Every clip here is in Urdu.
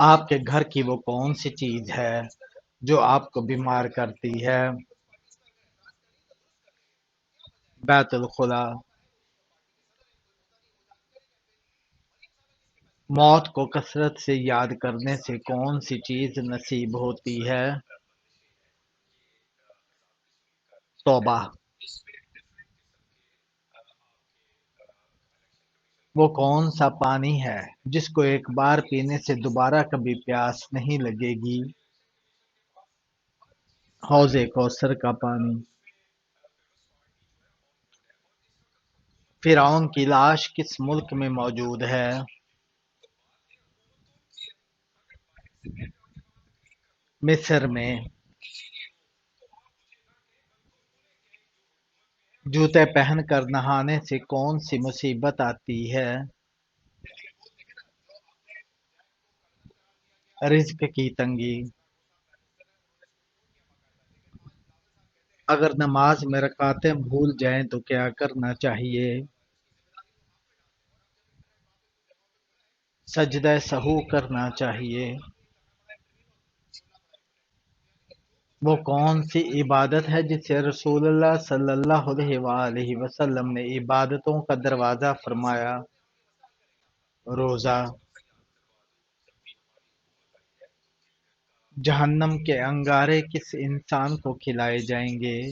آپ کے گھر کی وہ کون سی چیز ہے جو آپ کو بیمار کرتی ہے؟ بیت الخلا۔ موت کو کثرت سے یاد کرنے سے کون سی چیز نصیب ہوتی ہے؟ توبہ۔ وہ کون سا پانی ہے جس کو ایک بار پینے سے دوبارہ کبھی پیاس نہیں لگے گی؟ حوض کوثر کا پانی۔ فرعون کی لاش کس ملک میں موجود ہے؟ مصر میں۔ جوتے پہن کر نہانے سے کون سی مصیبت آتی ہے؟ رزق کی تنگی۔ اگر نماز میں رکعتیں بھول جائیں تو کیا کرنا چاہیے؟ سجدہ سہو کرنا چاہیے۔ وہ کون سی عبادت ہے جس سے رسول اللہ صلی اللہ علیہ وآلہ وسلم نے عبادتوں کا دروازہ فرمایا؟ روزہ۔ جہنم کے انگارے کس انسان کو کھلائے جائیں گے؟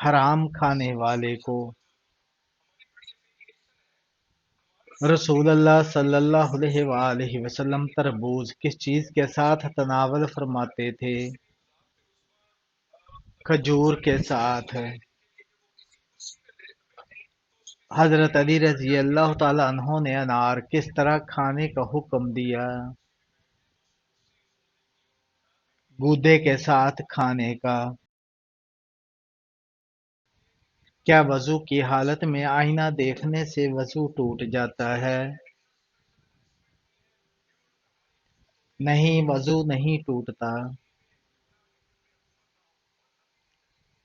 حرام کھانے والے کو۔ رسول اللہ صلی اللہ علیہ وآلہ وسلم تربوز کس چیز کے ساتھ تناول فرماتے تھے؟ کھجور کے ساتھ۔ حضرت علی رضی اللہ تعالیٰ عنہ نے انار کس طرح کھانے کا حکم دیا؟ گودے کے ساتھ کھانے کا۔ کیا وضو کی حالت میں آئینہ دیکھنے سے وضو ٹوٹ جاتا ہے؟ نہیں، وضو نہیں ٹوٹتا۔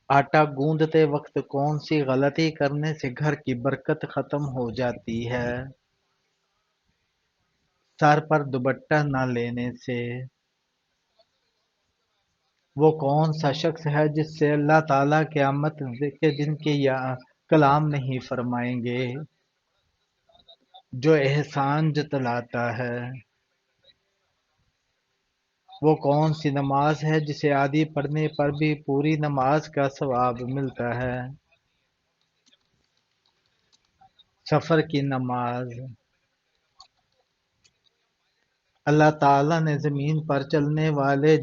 آٹا گوندتے وقت کون سی غلطی کرنے سے گھر کی برکت ختم ہو جاتی ہے؟ سر پر دوپٹہ نہ لینے سے۔ وہ کون سا شخص ہے جس سے اللہ تعالیٰ قیامت کے دن کے کلام نہیں فرمائیں گے؟ جو احسان جتلاتا ہے۔ وہ کون سی نماز ہے جسے آدھی پڑھنے پر بھی پوری نماز کا ثواب ملتا ہے؟ سفر کی نماز۔ اللہ تعالیٰ نے زمین پر چلنے والے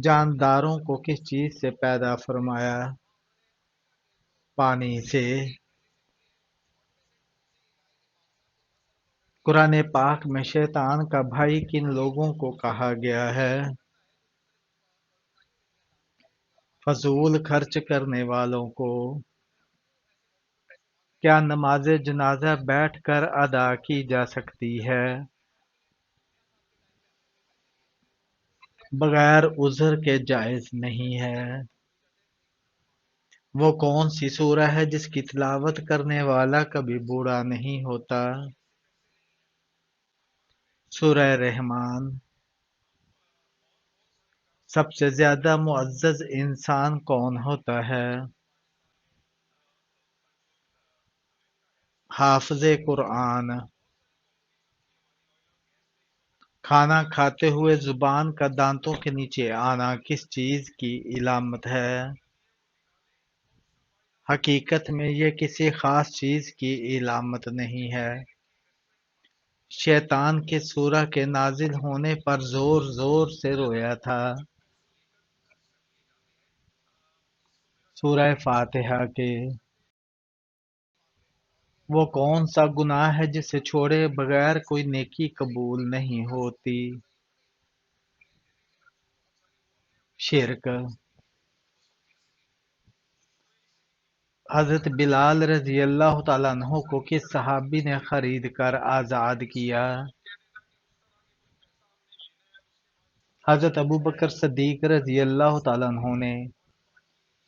جانداروں کو کس چیز سے پیدا فرمایا؟ پانی سے۔ قرآن پاک میں شیطان کا بھائی کن لوگوں کو کہا گیا ہے؟ فضول خرچ کرنے والوں کو۔ کیا نماز جنازہ بیٹھ کر ادا کی جا سکتی ہے؟ بغیر عذر کے جائز نہیں ہے۔ وہ کون سی سورہ ہے جس کی تلاوت کرنے والا کبھی بوڑھا نہیں ہوتا؟ سورہ رحمان۔ سب سے زیادہ معزز انسان کون ہوتا ہے؟ حافظ قرآن۔ کھانا کھاتے ہوئے زبان کا دانتوں کے نیچے آنا کس چیز کی علامت ہے؟ حقیقت میں یہ کسی خاص چیز کی علامت نہیں ہے۔ شیطان کس سورہ کے نازل ہونے پر زور زور سے رویا تھا؟ سورہ فاتحہ کے۔ وہ کون سا گناہ ہے جسے چھوڑے بغیر کوئی نیکی قبول نہیں ہوتی؟ شرک۔ حضرت بلال رضی اللہ تعالیٰ عنہ کو کس صحابی نے خرید کر آزاد کیا؟ حضرت ابوبکر صدیق رضی اللہ تعالیٰ عنہ نے۔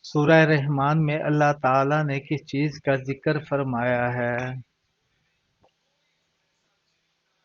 سورہ رحمان میں اللہ تعالیٰ نے کس چیز کا ذکر فرمایا ہے؟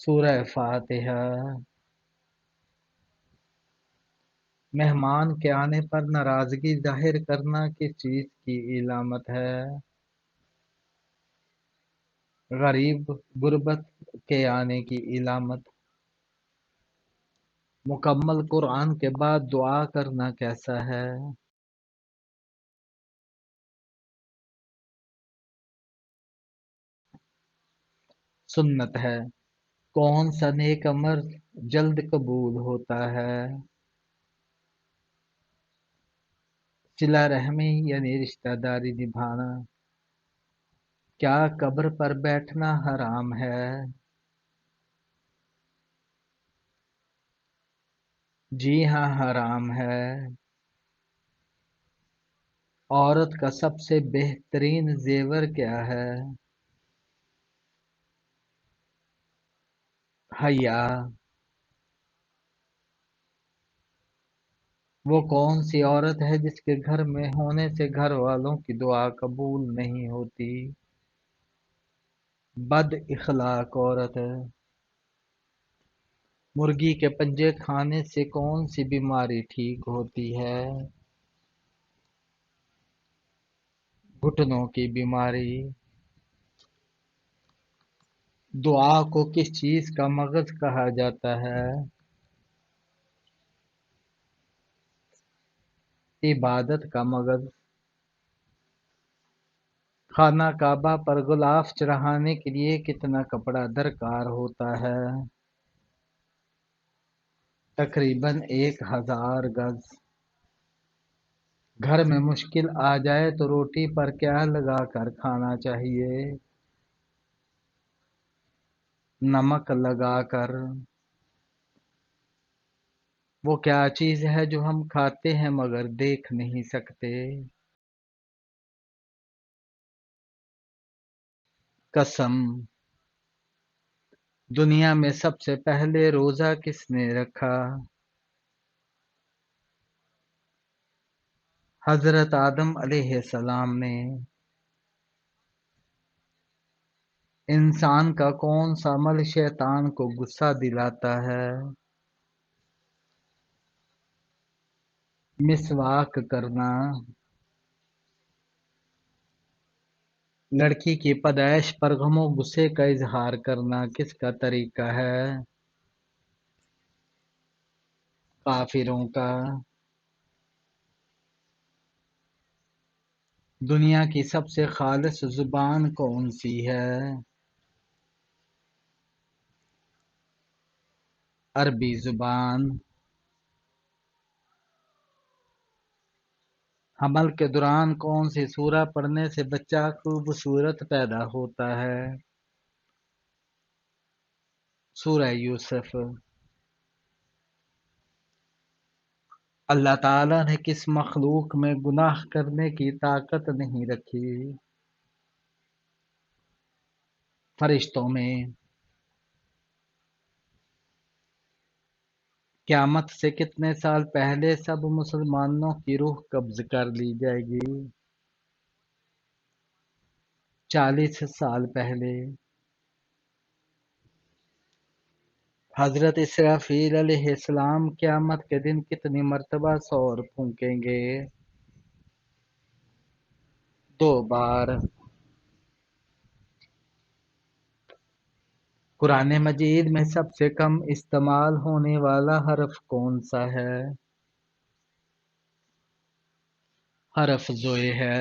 سورہ فاتحہ۔ مہمان کے آنے پر ناراضگی ظاہر کرنا کس چیز کی علامت ہے؟ غریب غربت کے آنے کی علامت۔ مکمل قرآن کے بعد دعا کرنا کیسا ہے؟ سنت ہے۔ کون سا نیک عمل جلد قبول ہوتا ہے؟ صلہ رحمی یعنی رشتہ داری نبھانا۔ کیا قبر پر بیٹھنا حرام ہے؟ جی ہاں، حرام ہے۔ عورت کا سب سے بہترین زیور کیا ہے؟ حیا۔ وہ کون سی عورت ہے جس کے گھر میں ہونے سے گھر والوں کی دعا قبول نہیں ہوتی؟ بد اخلاق عورت۔ مرغی کے پنجے کھانے سے کون سی بیماری ٹھیک ہوتی ہے؟ گھٹنوں کی بیماری۔ دعا کو کس چیز کا مغز کہا جاتا ہے؟ عبادت کا مغز۔ خانہ کعبہ پر غلاف چڑھانے کے لیے کتنا کپڑا درکار ہوتا ہے؟ تقریباً 1000 گز۔ گھر میں مشکل آ جائے تو روٹی پر کیا لگا کر کھانا چاہیے؟ نمک لگا کر۔ وہ کیا چیز ہے جو ہم کھاتے ہیں مگر دیکھ نہیں سکتے؟ قسم۔ دنیا میں سب سے پہلے روزہ کس نے رکھا؟ حضرت آدم علیہ السلام نے۔ انسان کا کون سا عمل شیطان کو غصہ دلاتا ہے؟ مسواک کرنا۔ لڑکی کی پیدائش پر غم و غصے کا اظہار کرنا کس کا طریقہ ہے؟ کافروں کا۔ دنیا کی سب سے خالص زبان کون سی ہے؟ عربی زبان۔ حمل کے دوران کون سی سورہ پڑھنے سے بچہ خوبصورت پیدا ہوتا ہے؟ سورہ یوسف۔ اللہ تعالیٰ نے کس مخلوق میں گناہ کرنے کی طاقت نہیں رکھی؟ فرشتوں میں۔ قیامت سے کتنے سال پہلے سب مسلمانوں کی روح قبض کر لی جائے گی؟ 40 سال پہلے۔ حضرت اسرافیل علیہ السلام قیامت کے دن کتنی مرتبہ سور پھونکیں گے؟ 2 بار۔ قرآن مجید میں سب سے کم استعمال ہونے والا حرف کون سا ہے؟ حرف زوئے ہے۔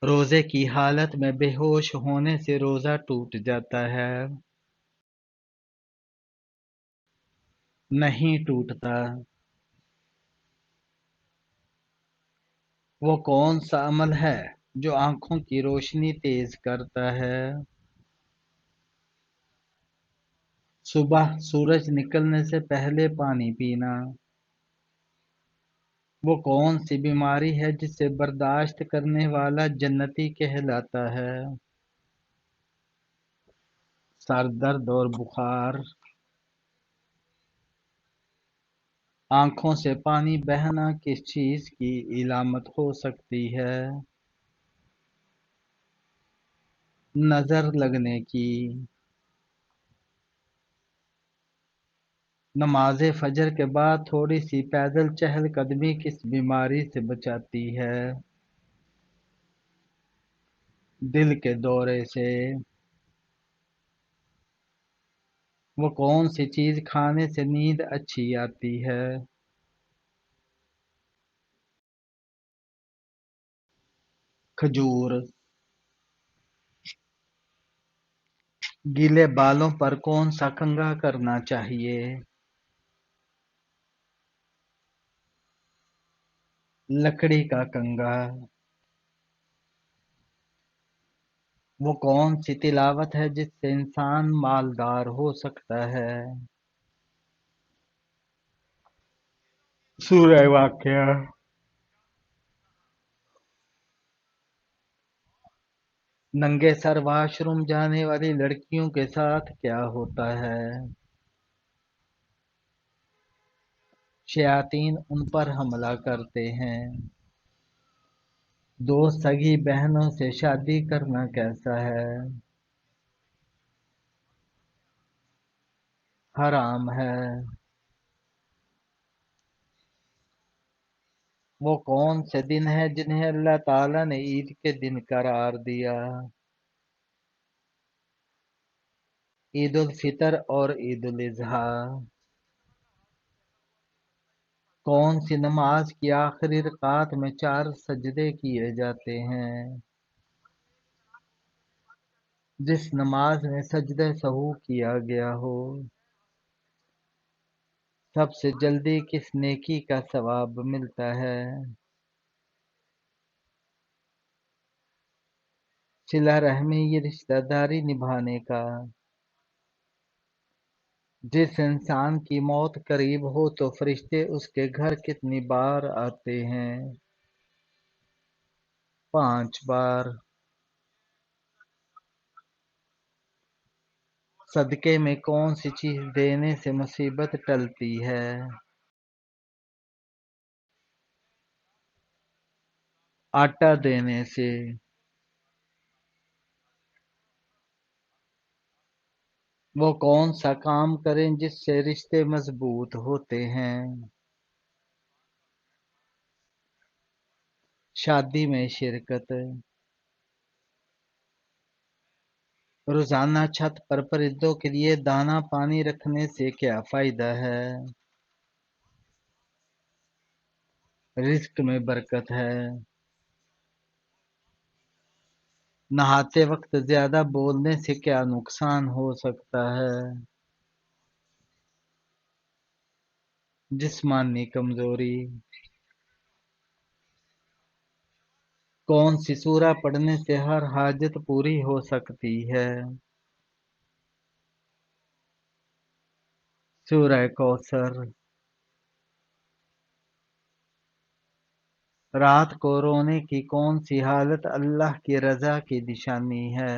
روزے کی حالت میں بے ہوش ہونے سے روزہ ٹوٹ جاتا ہے؟ نہیں ٹوٹتا۔ وہ کون سا عمل ہے جو آنکھوں کی روشنی تیز کرتا ہے؟ صبح سورج نکلنے سے پہلے پانی پینا۔ وہ کون سی بیماری ہے جسے برداشت کرنے والا جنتی کہلاتا ہے؟ سر درد اور بخار۔ آنکھوں سے پانی بہنا کس چیز کی علامت ہو سکتی ہے؟ نظر لگنے کی، نماز فجر کے بعد تھوڑی سی پیدل چہل قدمی کس بیماری سے بچاتی ہے؟ دل کے دورے سے۔ وہ کون سی چیز کھانے سے نیند اچھی آتی ہے؟ کھجور۔ گیلے بالوں پر کون سا کنگھا کرنا چاہیے؟ لکڑی کا کنگھا۔ وہ کون سی تلاوت ہے جس سے انسان مالدار ہو سکتا ہے؟ سورہ واقعہ۔ ننگے سر واش روم جانے والی لڑکیوں کے ساتھ کیا ہوتا ہے؟ شیاطین ان پر حملہ کرتے ہیں۔ دو سگی بہنوں سے شادی کرنا کیسا ہے؟ حرام ہے۔ وہ کون سے دن ہیں جنہیں اللہ تعالیٰ نے عید کے دن قرار دیا؟ عید الفطر اور عید الاضحیٰ۔ کون سی نماز کی آخری رکعت میں 4 سجدے کیے جاتے ہیں؟ جس نماز میں سجدہ سہو کیا گیا ہو۔ سب سے جلدی کس نیکی کا ثواب ملتا ہے؟ صلہ رحمی یہ رشتہ داری نبھانے کا۔ جس انسان کی موت قریب ہو تو فرشتے اس کے گھر کتنی بار آتے ہیں؟ 5 بار۔ صدقے میں کون سی چیز دینے سے مصیبت ٹلتی ہے؟ آٹا دینے سے۔ وہ کون سا کام کریں جس سے رشتے مضبوط ہوتے ہیں؟ شادی میں شرکت۔ روزانہ چھت پر پرندوں کے لیے دانہ پانی رکھنے سے کیا فائدہ ہے؟ رزق میں برکت ہے۔ نہاتے وقت زیادہ بولنے سے کیا نقصان ہو سکتا ہے؟ جسمانی کمزوری۔ کون سی سورہ پڑھنے سے ہر حاجت پوری ہو سکتی ہے؟ سورہ کوثر۔ رات کو رونے کی کون سی حالت اللہ کی رضا کی نشانی ہے؟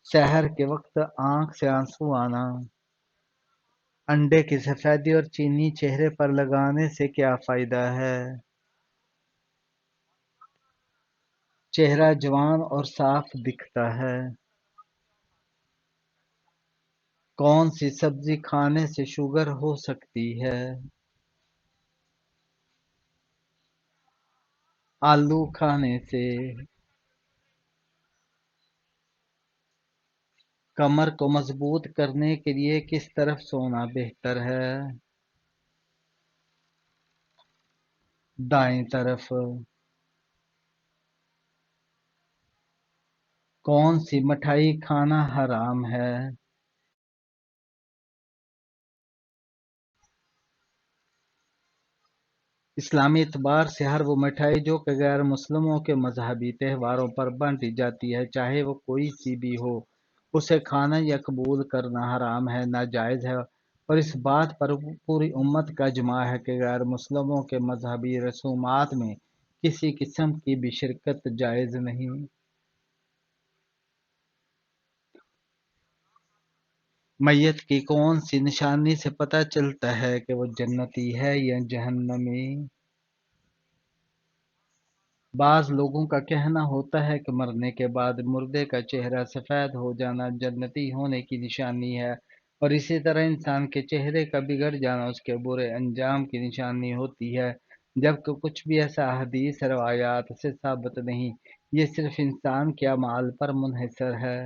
سحر کے وقت آنکھ سے آنسو آنا۔ انڈے کی سفیدی اور چینی چہرے پر لگانے سے کیا فائدہ ہے؟ چہرہ جوان اور صاف دکھتا ہے۔ کون سی سبزی کھانے سے شوگر ہو سکتی ہے؟ آلو کھانے سے۔ کمر کو مضبوط کرنے کے لیے کس طرف سونا بہتر ہے؟ دائیں طرف۔ کون سی مٹھائی کھانا حرام ہے؟ اسلامی اعتبار سے ہر وہ مٹھائی جو کہ غیر مسلموں کے مذہبی تہواروں پر بانٹی جاتی ہے، چاہے وہ کوئی سی بھی ہو، اسے کھانا یا قبول کرنا حرام ہے، ناجائز ہے، اور اس بات پر پوری امت کا اجماع ہے کہ غیر مسلموں کے مذہبی رسومات میں کسی قسم کی بھی شرکت جائز نہیں۔ میت کی کون سی نشانی سے پتہ چلتا ہے کہ وہ جنتی ہے یا جہنمی؟ بعض لوگوں کا کہنا ہوتا ہے کہ مرنے کے بعد مردے کا چہرہ سفید ہو جانا جنتی ہونے کی نشانی ہے، اور اسی طرح انسان کے چہرے کا بگڑ جانا اس کے برے انجام کی نشانی ہوتی ہے، جبکہ کچھ بھی ایسا حدیث روایات سے ثابت نہیں، یہ صرف انسان کے اعمال پر منحصر ہے۔